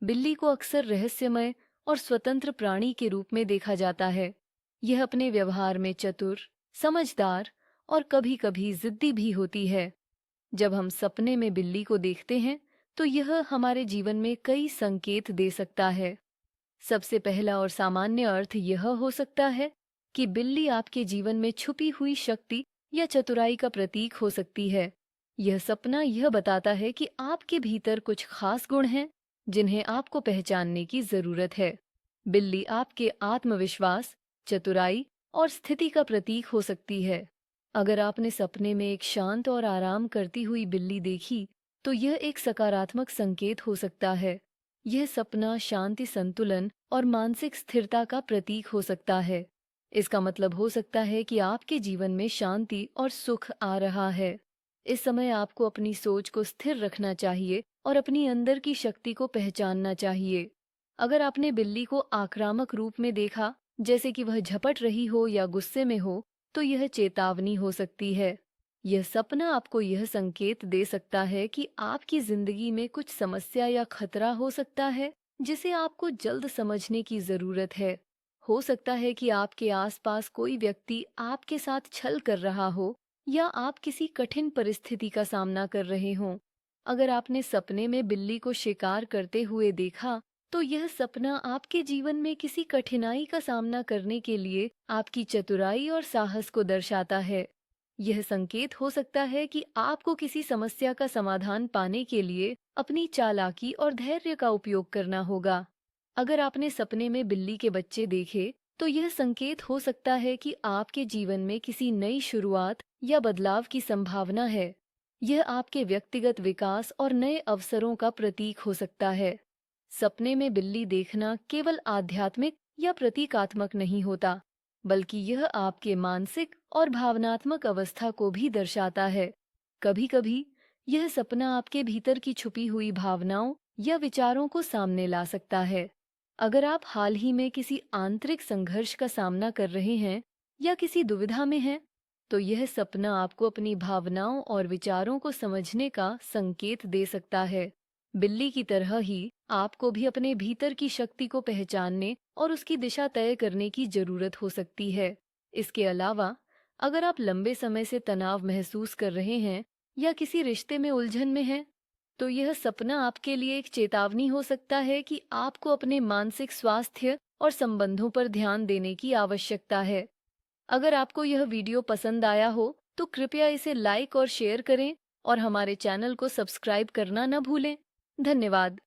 बिल्ली को अक्सर रहस्यमय और स्वतंत्र प्राणी के रूप में देखा जाता है। यह अपने व्यवहार में चतुर, समझदार और कभी-कभी जिद्दी भी होती है। जब हम सपने में बिल्ली को देखते हैं, तो यह हमारे जीवन में कई संकेत दे सकता है। सबसे पहला और सामान्य अर्थ यह हो सकता है कि बिल्ली आपके जीवन में छुपी हुई शक्ति या चतुराई का प्रतीक हो सकती है। यह सपना यह बताता है कि आपके भीतर कुछ खास गुण हैं जिन्हें आपको पहचानने की जरूरत है। बिल्ली आपके आत्मविश्वास, चतुराई और स्थिति का प्रतीक हो सकती है। अगर आपने सपने में एक शांत और आराम करती हुई बिल्ली देखी, तो यह एक सकारात्मक संकेत हो सकता है। यह सपना शांति, संतुलन और मानसिक स्थिरता का प्रतीक हो सकता है। इसका मतलब हो सकता है कि आपके जीवन में शांति और सुख आ रहा है। इस समय आपको अपनी सोच को स्थिर रखना चाहिए और अपनी अंदर की शक्ति को पहचानना चाहिए। अगर आपने बिल्ली को आक्रामक रूप में देखा, जैसे कि वह झपट रही हो या गुस्से में हो, तो यह चेतावनी हो सकती है। यह सपना आपको यह संकेत दे सकता है कि आपकी जिंदगी में कुछ समस्या या खतरा हो सकता है, जिसे आपको जल्द समझने की जरूरत है। हो सकता है कि आपके आसपास कोई व्यक्ति आपके साथ छल कर रहा हो या आप किसी कठिन परिस्थिति का सामना कर रहे हों। अगर आपने सपने में बिल्ली को शिकार करते हुए देखा, तो यह सपना आपके जीवन में किसी कठिनाई का सामना करने के लिए आपकी चतुराई और साहस को दर्शाता है। यह संकेत हो सकता है कि आपको किसी समस्या का समाधान पाने के लिए अपनी चालाकी और धैर्य का उपयोग करना होगा। अगर आपने सपने में बिल्ली के बच्चे देखे, तो यह संकेत हो सकता है कि आपके जीवन में किसी नई शुरुआत या बदलाव की संभावना है। यह आपके व्यक्तिगत विकास और नए अवसरों का प्रतीक हो सकता है। सपने में बिल्ली देखना केवल आध्यात्मिक या प्रतीकात्मक नहीं होता, बल्कि यह आपके मानसिक और भावनात्मक अवस्था को भी दर्शाता है। कभी-कभी यह सपना आपके भीतर की छुपी हुई भावनाओं या विचारों को सामने ला सकता है। अगर आप हाल ही में किसी आंतरिक संघर्ष का सामना कर रहे हैं या किसी दुविधा में हैं, तो यह सपना आपको अपनी भावनाओं और विचारों को समझने का संकेत दे सकता है। बिल्ली की तरह ही आपको भी अपने भीतर की शक्ति को पहचानने और उसकी दिशा तय करने की जरूरत हो सकती है। इसके अलावा, अगर आप लंबे समय से तनाव महसूस कर रहे हैं या किसी रिश्ते में उलझन में हैं, तो यह सपना आपके लिए एक चेतावनी हो सकता है कि आपको अपने मानसिक स्वास्थ्य और संबंधों पर ध्यान देने की आवश्यकता है। अगर आपको यह वीडियो पसंद आया हो, तो कृपया इसे लाइक और शेयर करें और हमारे चैनल को सब्सक्राइब करना न भूलें। धन्यवाद।